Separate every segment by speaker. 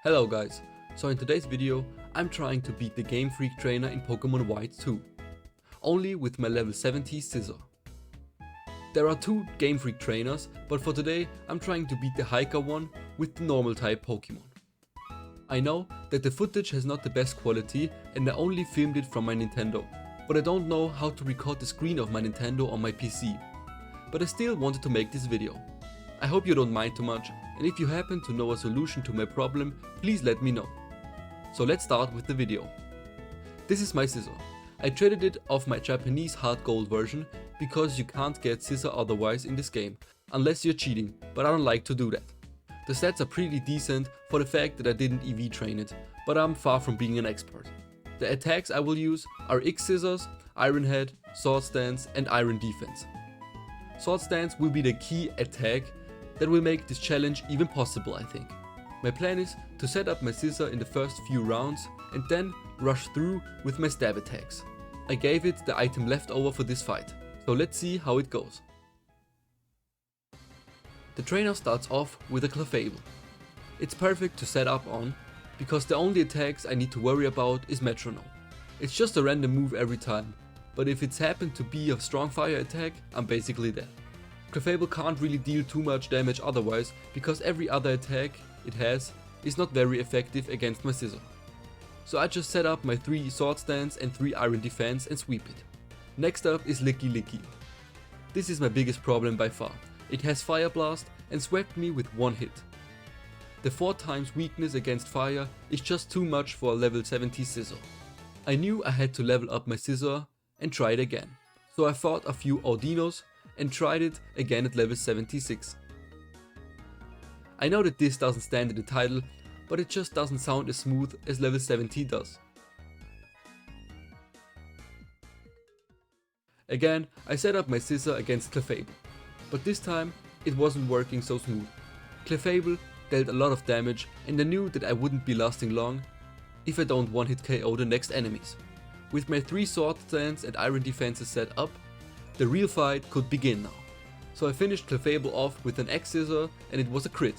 Speaker 1: Hello guys, so in today's video I'm trying to beat the Game Freak trainer in Pokémon White 2, only with my level 70 Scizor. There are two Game Freak trainers, but for today I'm trying to beat the Hiker one with the normal type Pokémon. I know that the footage has not the best quality and I only filmed it from my Nintendo, but I don't know how to record the screen of my Nintendo on my PC. But I still wanted to make this video. I hope you don't mind too much, and if you happen to know a solution to my problem, please let me know. So let's start with the video. This is my Scizor. I traded it off my Japanese hard gold version because you can't get Scizor otherwise in this game, unless you're cheating, but I don't like to do that. The stats are pretty decent for the fact that I didn't EV train it, but I'm far from being an expert. The attacks I will use are Scizors, Iron Head, Sword Stance and Iron Defense. Sword Stance will be the key attack that will make this challenge even possible, I think. My plan is to set up my Scizor in the first few rounds and then rush through with my stab attacks. I gave it the item left over for this fight, so let's see how it goes. The trainer starts off with a Clefable. It's perfect to set up on, because the only attacks I need to worry about is Metronome. It's just a random move every time, but if it's happened to be a strong fire attack, I'm basically dead. Clefable can't really deal too much damage otherwise, because every other attack it has is not very effective against my Scizor. So I just set up my 3 Sword Stance and 3 Iron Defense and sweep it. Next up is Licky Licky. This is my biggest problem by far. It has Fire Blast and swept me with one hit. The 4 times weakness against fire is just too much for a level 70 Scizor. I knew I had to level up my Scizor and try it again. So I fought a few Audinos and tried it again at level 76. I know that this doesn't stand in the title, but it just doesn't sound as smooth as level 70 does. Again, I set up my Scizor against Clefable, but this time it wasn't working so smooth. Clefable dealt a lot of damage and I knew that I wouldn't be lasting long if I don't one-hit KO the next enemies. With my 3 Sword Stance and Iron Defenses set up, the real fight could begin now. So I finished Clefable off with an Scizor and it was a crit.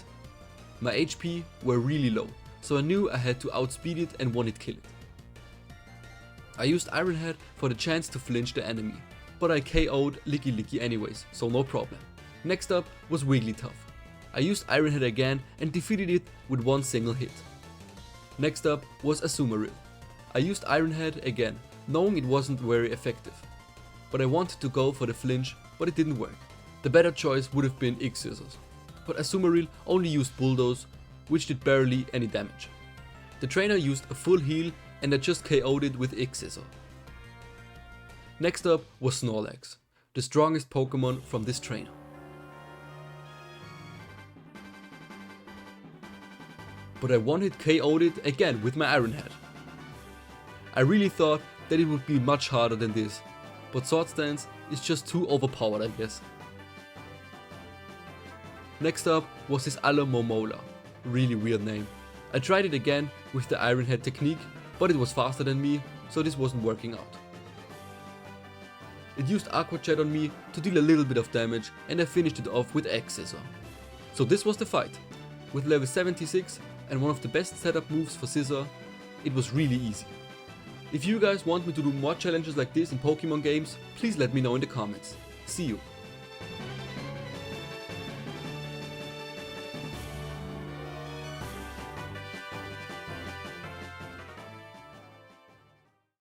Speaker 1: My HP were really low, so I knew I had to outspeed it and one-hit kill it. I used Iron Head for the chance to flinch the enemy, but I KO'd Licky Licky anyways, so no problem. Next up was Wigglytuff. I used Iron Head again and defeated it with one single hit. Next up was Azumarill. I used Iron Head again, knowing it wasn't very effective. But I wanted to go for the flinch, but it didn't work. The better choice would have been Scizors. But Azumarill only used Bulldoze, which did barely any damage. The trainer used a full heal and I just KO'd it with Scizor. Next up was Snorlax, the strongest Pokémon from this trainer. But I one-hit KO'd it again with my Iron Head. I really thought that it would be much harder than this, but Sword Stance is just too overpowered, I guess. Next up was this Alomomola, really weird name. I tried it again with the Iron Head technique, but it was faster than me, so this wasn't working out. It used Aqua Jet on me to deal a little bit of damage and I finished it off with Scizor. So this was the fight. With level 76 and one of the best setup moves for Scizor, it was really easy. If you guys want me to do more challenges like this in Pokemon games, please let me know in the comments. See you!